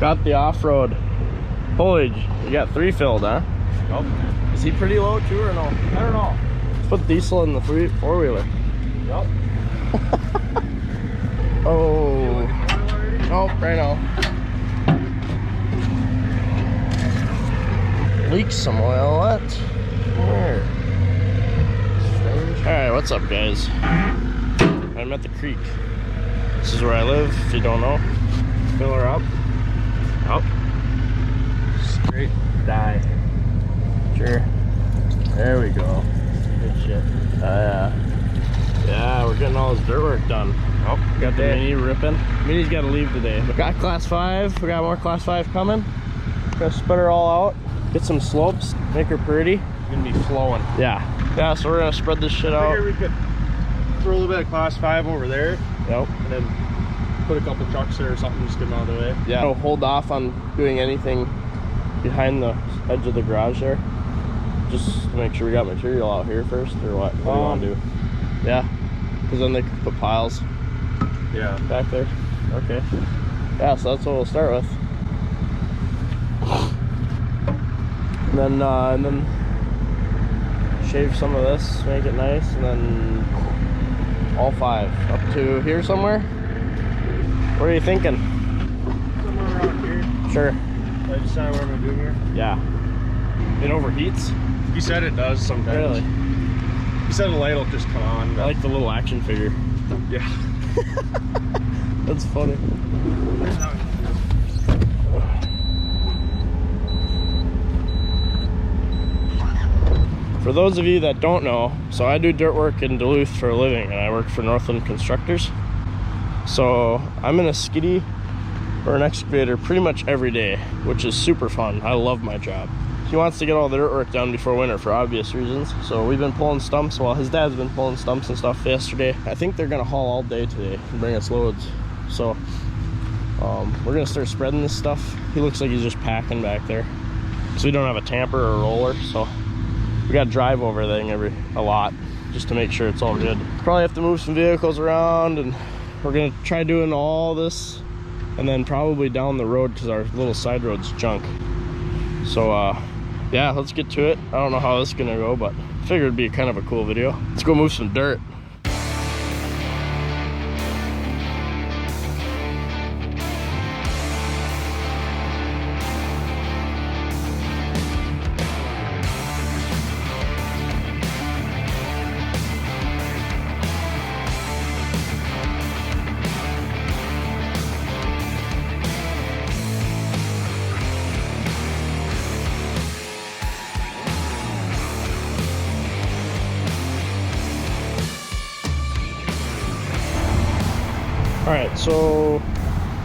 Got the off-road foliage. You got 3 filled, huh? Nope. Is he pretty low too or no? I don't know. Let's put diesel in the 4-wheeler. Yep. Oh. Oh, right now. Leaks some oil. What? Where? Alright, what's up, guys? I'm at the creek. This is where I live, if you don't know. Fill her up. Up. Straight die. Sure. There we go. Good shit. Yeah, we're getting all this dirt work done. Oh, got the Mini ripping. Mini's got to leave today. We got class 5. We got more class 5 coming. Gonna spread her all out. Get some slopes. Make her pretty. It's gonna be flowing. Yeah. Yeah, so we're gonna spread this shit out. We could throw a little bit of class 5 over there. Yep. And then put a couple trucks there or something, just get them out of the way. Yeah. So hold off on doing anything behind the edge of the garage there. Just to make sure we got material out here first, or what? What do you want to do? Yeah. Because then they could put piles. Yeah. Back there. Okay. Yeah, so that's what we'll start with. And then shave some of this, make it nice, and then all 5 up to here somewhere. What are you thinking? Somewhere around here. Sure. Did I decide what I'm gonna do here? Yeah. It overheats. He said it does sometimes. Really? He said the light will just come on. I like the little action figure. Yeah. That's funny. For those of you that don't know, so I do dirt work in Duluth for a living, and I work for Northland Constructors. So I'm in a skiddy or an excavator pretty much every day, which is super fun. I love my job. He wants to get all the dirt work done before winter for obvious reasons. So we've been pulling stumps. Well, his dad's been pulling stumps and stuff yesterday. I think they're gonna haul all day today and bring us loads. So we're gonna start spreading this stuff. He looks like he's just packing back there. So we don't have a tamper or a roller, so we gotta drive over everything a lot just to make sure it's all good. Probably have to move some vehicles around, and we're gonna try doing all this and then probably down the road because our little side road's junk. So yeah, let's get to it. I don't know how this is gonna go, but I figured it'd be kind of a cool video. Let's go move some dirt. All right, so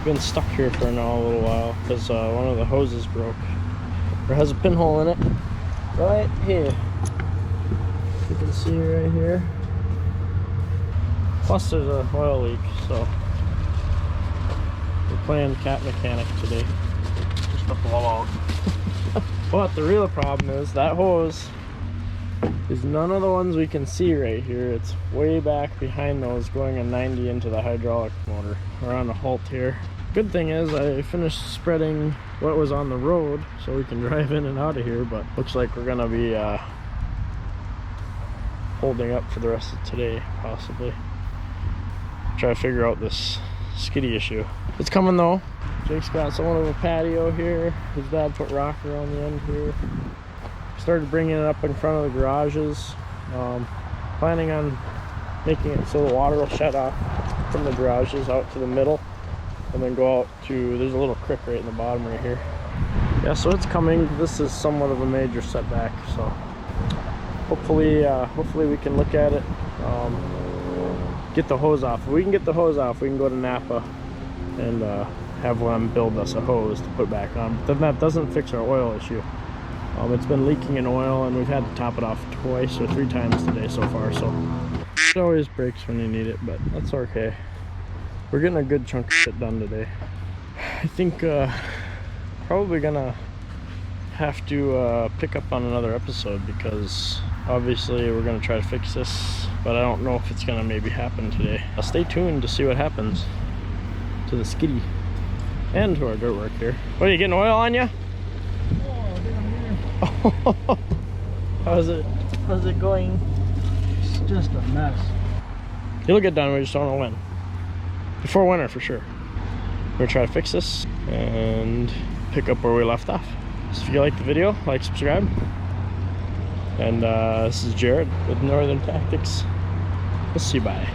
been stuck here for now a little while because one of the hoses broke. It has a pinhole in it right here. You can see right here. Plus there's a oil leak, so we're playing cat mechanic today. Just to blow out. But the real problem is that hose is none of the ones we can see right here. It's way back behind those, going a 90 into the hydraulic motor. We're on a halt here. Good thing is I finished spreading what was on the road so we can drive in and out of here, but looks like we're gonna be holding up for the rest of today, possibly. Try to figure out this skiddy issue. It's coming though. Jake's got somewhat of a patio here. His dad put rocker on the end here. Started bringing it up in front of the garages. Planning on making it so the water will shut off from the garages out to the middle and then go out to, there's a little creek right in the bottom right here. Yeah, so it's coming. This is somewhat of a major setback, so hopefully we can look at it, get the hose off. If we can get the hose off, we can go to Napa and have them build us a hose to put back on. But then that doesn't fix our oil issue. It's been leaking in oil, and we've had to top it off twice or 3 times today so far, so it always breaks when you need it, but that's okay. We're getting a good chunk of shit done today. I think probably gonna have to pick up on another episode because obviously we're gonna try to fix this, but I don't know if it's gonna maybe happen today. Stay tuned to see what happens to the skiddy And to our dirt work here. What, are you getting oil on you? Oh, damn here. How's it going? It's just a mess. It'll get done, we just don't know when. Before winter for sure. We're gonna try to fix this and pick up where we left off. So if you like the video, like, subscribe. And this is Jared with Northern Tactics. We'll see you, bye.